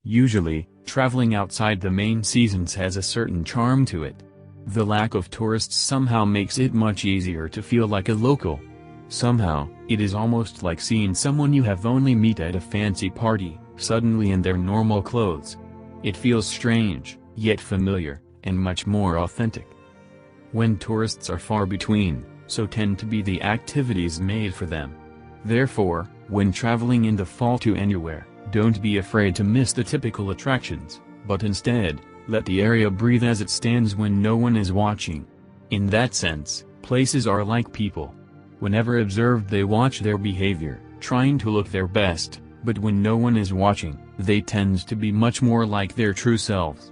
Usually, traveling outside the main seasons has a certain charm to it. The lack of tourists somehow makes it much easier to feel like a local. Somehow, it is almost like seeing someone you have only met at a fancy party, suddenly in their normal clothes. It feels strange, yet familiar, and much more authentic. When tourists are far between, so tend to be the activities made for them. Therefore, when traveling in the fall to anywhere, don't be afraid to miss the typical attractions, but instead, let the area breathe as it stands when no one is watching. In that sense, places are like people. Whenever observed they watch their behavior, trying to look their best, but when no one is watching, they tend to be much more like their true selves.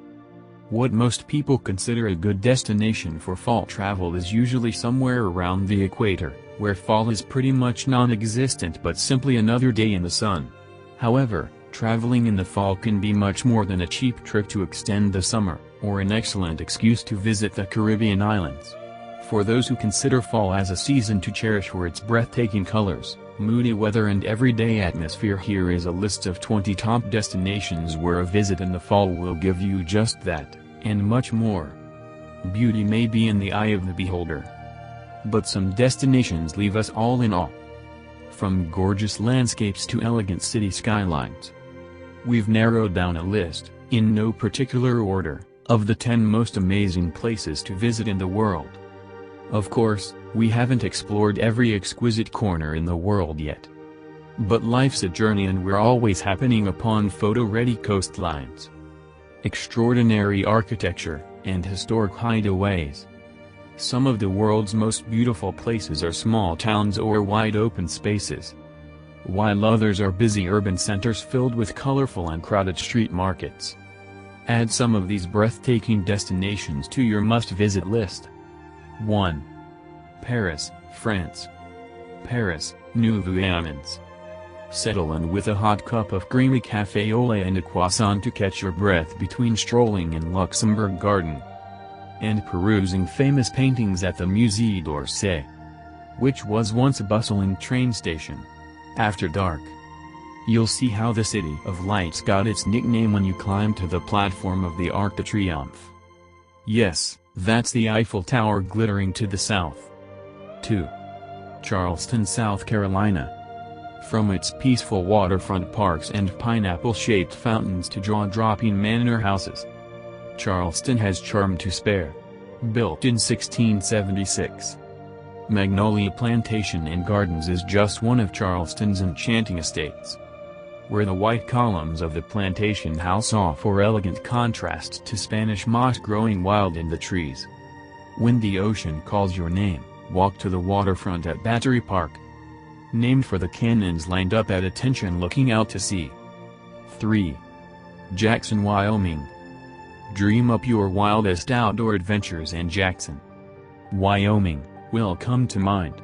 What most people consider a good destination for fall travel is usually somewhere around the equator, where fall is pretty much non-existent but simply another day in the sun. However, traveling in the fall can be much more than a cheap trip to extend the summer, or an excellent excuse to visit the Caribbean islands. For those who consider fall as a season to cherish for its breathtaking colors, moody weather and everyday atmosphere, here is a list of 20 top destinations where a visit in the fall will give you just that, and much more. Beauty may be in the eye of the beholder, but some destinations leave us all in awe. From gorgeous landscapes to elegant city skylines. We've narrowed down a list, in no particular order, of the 10 most amazing places to visit in the world. Of course, we haven't explored every exquisite corner in the world yet. But life's a journey and we're always happening upon photo-ready coastlines, extraordinary architecture, and historic hideaways. Some of the world's most beautiful places are small towns or wide-open spaces, while others are busy urban centers filled with colorful and crowded street markets. Add some of these breathtaking destinations to your must-visit list. 1. Paris, France. Paris, Nouveau-Amins. Settle in with a hot cup of creamy café au lait and a croissant to catch your breath between strolling in Luxembourg Garden and perusing famous paintings at the Musée d'Orsay, which was once a bustling train station. After dark, you'll see how the City of Lights got its nickname when you climb to the platform of the Arc de Triomphe. Yes, that's the Eiffel Tower glittering to the south. 2. Charleston, South Carolina. From its peaceful waterfront parks and pineapple-shaped fountains to jaw-dropping manor houses, Charleston has charm to spare. Built in 1676, Magnolia Plantation and Gardens is just one of Charleston's enchanting estates, where the white columns of the plantation house offer elegant contrast to Spanish moss growing wild in the trees. When the ocean calls your name, walk to the waterfront at Battery Park, named for the cannons lined up at attention looking out to sea. 3. Jackson, Wyoming. Dream up your wildest outdoor adventures and Jackson, Wyoming, will come to mind.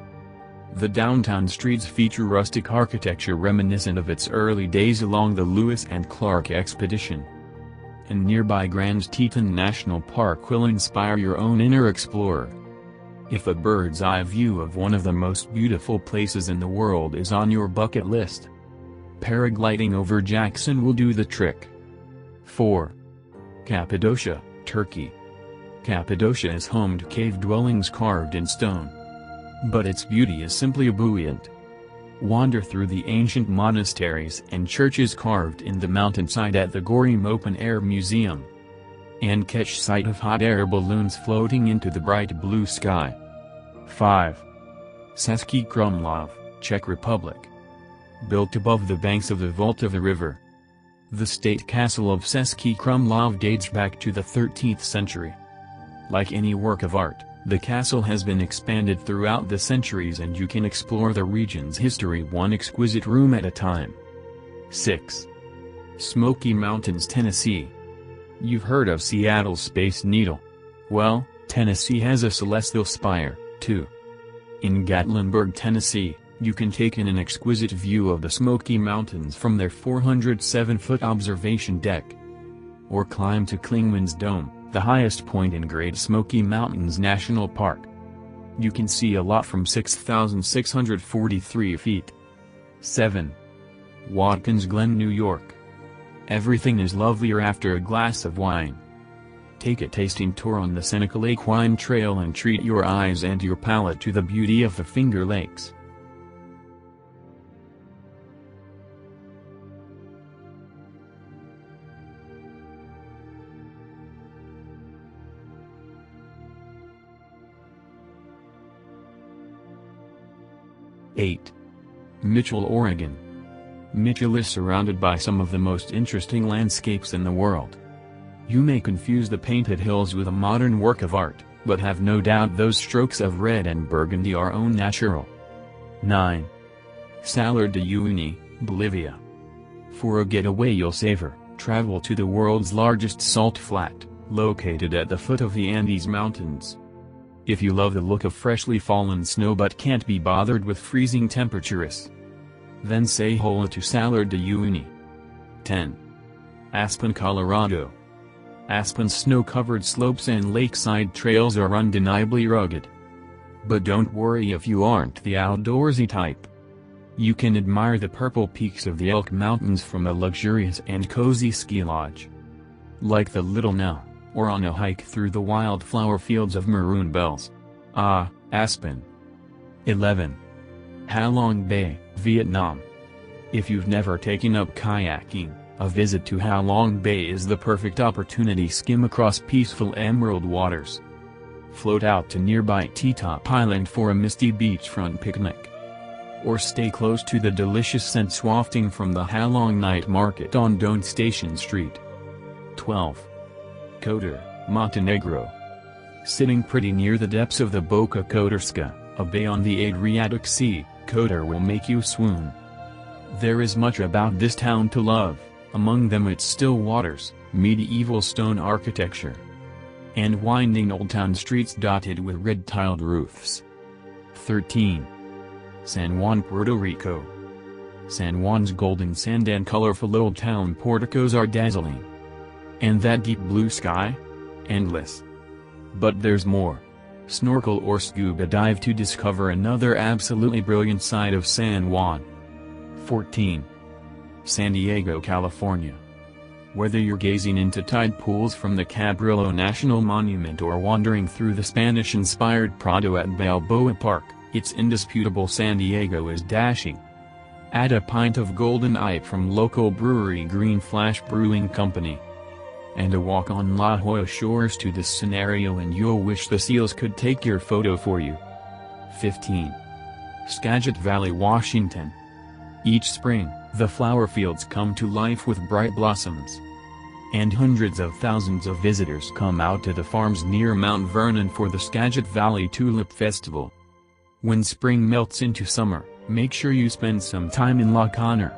The downtown streets feature rustic architecture reminiscent of its early days along the Lewis and Clark expedition. And nearby Grand Teton National Park will inspire your own inner explorer. If a bird's-eye view of one of the most beautiful places in the world is on your bucket list, paragliding over Jackson will do the trick. 4. Cappadocia, Turkey. Cappadocia is home to cave dwellings carved in stone, but its beauty is simply ebullient. Wander through the ancient monasteries and churches carved in the mountainside at the Gorim Open Air Museum, and catch sight of hot air balloons floating into the bright blue sky. 5. Český Krumlov, Czech Republic. Built above the banks of the Vltava River, the state castle of Český Krumlov dates back to the 13th century. Like any work of art, the castle has been expanded throughout the centuries and you can explore the region's history one exquisite room at a time. 6. Smoky Mountains, Tennessee. You've heard of Seattle's Space Needle. Well, Tennessee has a celestial spire, too. In Gatlinburg, Tennessee, you can take in an exquisite view of the Smoky Mountains from their 407-foot observation deck, or climb to Klingman's Dome, the highest point in Great Smoky Mountains National Park. You can see a lot from 6,643 feet. 7. Watkins Glen, New York. Everything is lovelier after a glass of wine. Take a tasting tour on the Seneca Lake Wine Trail and treat your eyes and your palate to the beauty of the Finger Lakes. '8. Mitchell, Oregon. Mitchell is surrounded by some of the most interesting landscapes in the world. You may confuse the painted hills with a modern work of art, but have no doubt those strokes of red and burgundy are own natural. 9. Salar de Uyuni, Bolivia. For a getaway you'll savor, travel to the world's largest salt flat, located at the foot of the Andes Mountains. If you love the look of freshly fallen snow but can't be bothered with freezing temperatures, then say hello to Salar de Uyuni. 10. Aspen, Colorado. Aspen's snow-covered slopes and lakeside trails are undeniably rugged. But don't worry if you aren't the outdoorsy type. You can admire the purple peaks of the Elk Mountains from a luxurious and cozy ski lodge, like the Little Nell, or on a hike through the wildflower fields of Maroon Bells. Ah, Aspen. 11. Ha Long Bay, Vietnam. If you've never taken up kayaking, a visit to Ha Long Bay is the perfect opportunity. Skim across peaceful emerald waters. Float out to nearby T-Top Island for a misty beachfront picnic. Or stay close to the delicious scents wafting from the Ha Long Night Market on Don Station Street. 12. Kotor, Montenegro. Sitting pretty near the depths of the Boka Kotorska, a bay on the Adriatic Sea, Kotor will make you swoon. There is much about this town to love, among them its still waters, medieval stone architecture, and winding old town streets dotted with red-tiled roofs. 13. San Juan, Puerto Rico. San Juan's golden sand and colorful old town porticos are dazzling. And that deep blue sky? Endless. But there's more. Snorkel or scuba dive to discover another absolutely brilliant side of San Juan. 14. San Diego, California. Whether you're gazing into tide pools from the Cabrillo National Monument or wandering through the Spanish-inspired Prado at Balboa Park, it's indisputable San Diego is dashing. Add a pint of golden Ipe from local brewery Green Flash Brewing Company, and a walk on La Jolla shores to this scenario and you'll wish the seals could take your photo for you. 15. Skagit Valley, Washington. Each spring, the flower fields come to life with bright blossoms, and hundreds of thousands of visitors come out to the farms near Mount Vernon for the Skagit Valley Tulip Festival. When spring melts into summer, make sure you spend some time in La Conner,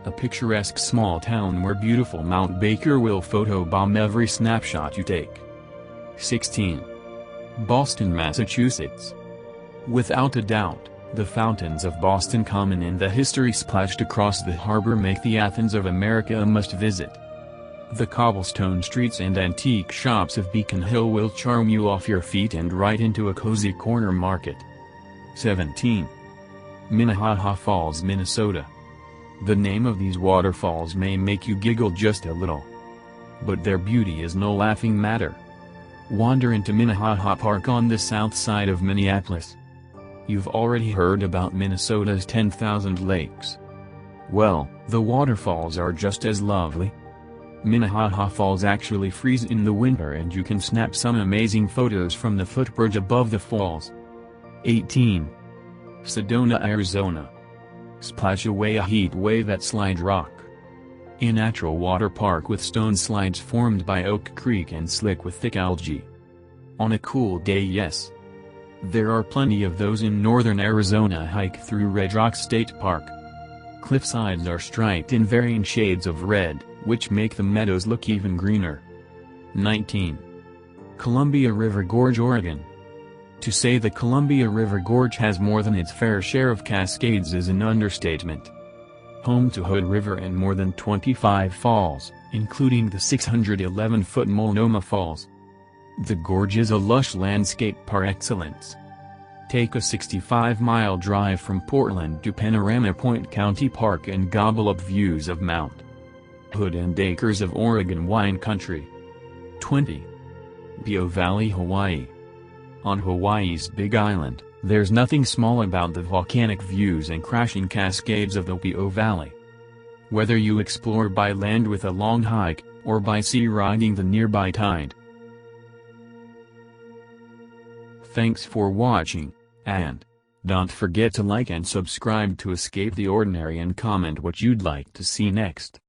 a picturesque small town where beautiful Mount Baker will photobomb every snapshot you take. 16. Boston, Massachusetts. Without a doubt, the fountains of Boston Common and the history splashed across the harbor make the Athens of America a must-visit. The cobblestone streets and antique shops of Beacon Hill will charm you off your feet and right into a cozy corner market. 17. Minnehaha Falls, Minnesota. The name of these waterfalls may make you giggle just a little, but their beauty is no laughing matter. Wander into Minnehaha Park on the south side of Minneapolis. You've already heard about Minnesota's 10,000 lakes. Well, the waterfalls are just as lovely. Minnehaha Falls actually freeze in the winter and you can snap some amazing photos from the footbridge above the falls. 18. Sedona, Arizona. Splash away a heat wave at Slide Rock, a natural water park with stone slides formed by Oak Creek and slick with thick algae. On a cool day, yes. There are plenty of those in northern Arizona. Hike through Red Rock State Park. Cliff sides are striped in varying shades of red, which make the meadows look even greener. 19. Columbia River Gorge, Oregon. To say the Columbia River Gorge has more than its fair share of cascades is an understatement. Home to Hood River and more than 25 falls, including the 611-foot Multnomah Falls. The gorge is a lush landscape par excellence. Take a 65-mile drive from Portland to Panorama Point County Park and gobble up views of Mt. Hood and acres of Oregon wine country. 20. Bio Valley, Hawaii. On Hawaii's Big Island, there's nothing small about the volcanic views and crashing cascades of the Bio Valley. Whether you explore by land with a long hike, or by sea riding the nearby tide. Thanks for watching, and don't forget to like and subscribe to escape the ordinary and comment what you'd like to see next.